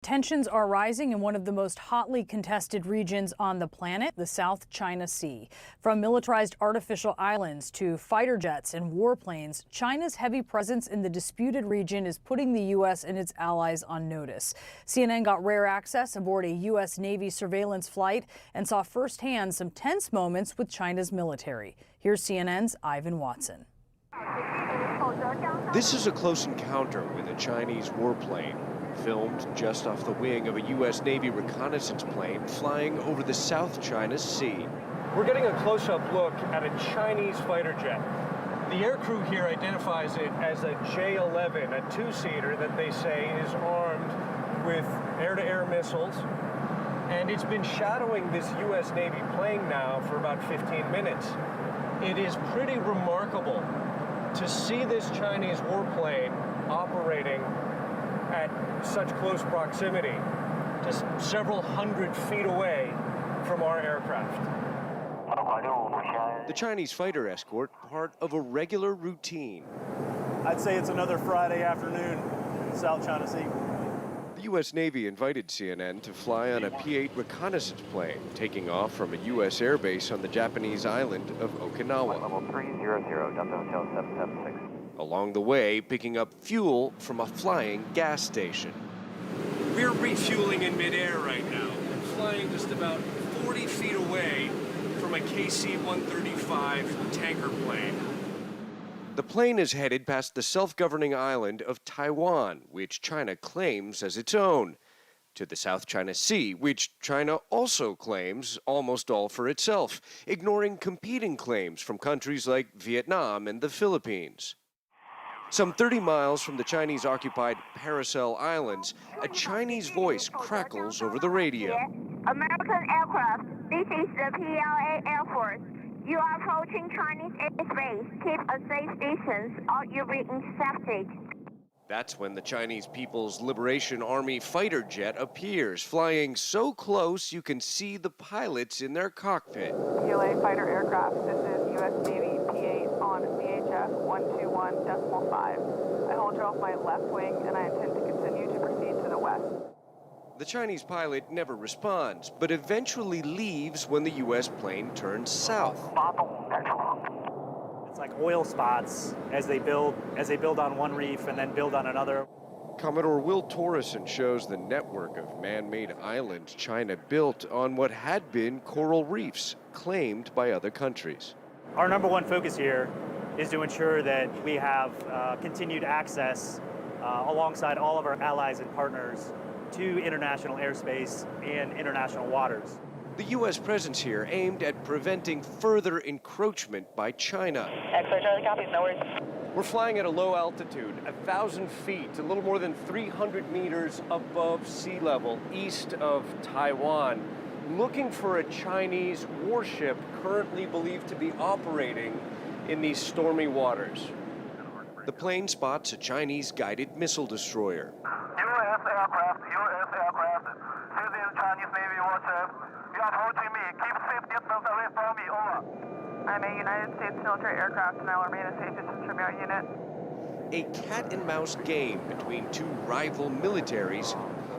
Tensions are rising in one of the most hotly contested regions on the planet, the South China Sea. From militarized artificial islands to fighter jets and warplanes, China's heavy presence in the disputed region is putting the U.S. and its allies on notice. CNN got rare access aboard a U.S. Navy surveillance flight and saw firsthand some tense moments with China's military. Here's CNN's Ivan Watson. This is a close encounter with a Chinese warplane, filmed just off the wing of a U.S. Navy reconnaissance plane flying over the South China Sea. We're getting a close-up look at a Chinese fighter jet. The aircrew here identifies it as a J-11, a two-seater that they say is armed with air-to-air missiles. And it's been shadowing this U.S. Navy plane now for about 15 minutes. It is pretty remarkable to see this Chinese warplane operating at such close proximity, just several hundred feet away from our aircraft. The Chinese fighter escort, part of a regular routine. I'd say it's another Friday afternoon in the South China Sea. The U.S. Navy invited CNN to fly on a P-8 reconnaissance plane, taking off from a U.S. airbase on the Japanese island of Okinawa. Level 300, Delta Hotel 776. Along the way, picking up fuel from a flying gas station. We're refueling in midair right now, flying just about 40 feet away from a KC-135 tanker plane. The plane is headed past the self-governing island of Taiwan, which China claims as its own, to the South China Sea, which China also claims almost all for itself, ignoring competing claims from countries like Vietnam and the Philippines. Some 30 miles from the Chinese-occupied Paracel Islands, a Chinese voice crackles over the radio. American aircraft, this is the PLA Air Force. You are approaching Chinese airspace. Keep a safe distance or you'll be intercepted. That's when the Chinese People's Liberation Army fighter jet appears, flying so close you can see the pilots in their cockpit. PLA fighter aircraft, this is U.S. Navy P-8 on VHF 121.5. I hold you off my left wing and I intend to continue to proceed to the west. The Chinese pilot never responds, but eventually leaves when the U.S. plane turns south. It's like oil spots as they build on one reef and then build on another. Commodore Will Torreson shows the network of man-made islands China built on what had been coral reefs claimed by other countries. Our number one focus here is to ensure that we have continued access alongside all of our allies and partners to international airspace and international waters. The U.S. presence here aimed at preventing further encroachment by China. X-ray Charlie copies, no worries. We're flying at a low altitude, 1,000 feet, a little more than 300 meters above sea level, east of Taiwan, looking for a Chinese warship currently believed to be operating in these stormy waters. The plane spots a Chinese guided missile destroyer. U.S. aircraft, this is Chinese Navy warship. You are approaching me. Keep safe distance away from me. Over. I'm a United States military aircraft and I will remain a safe distance from your unit. A cat-and-mouse game between two rival militaries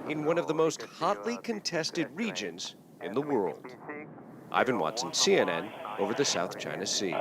in one of the most hotly contested regions in the world. Ivan Watson, CNN, over the South China Sea.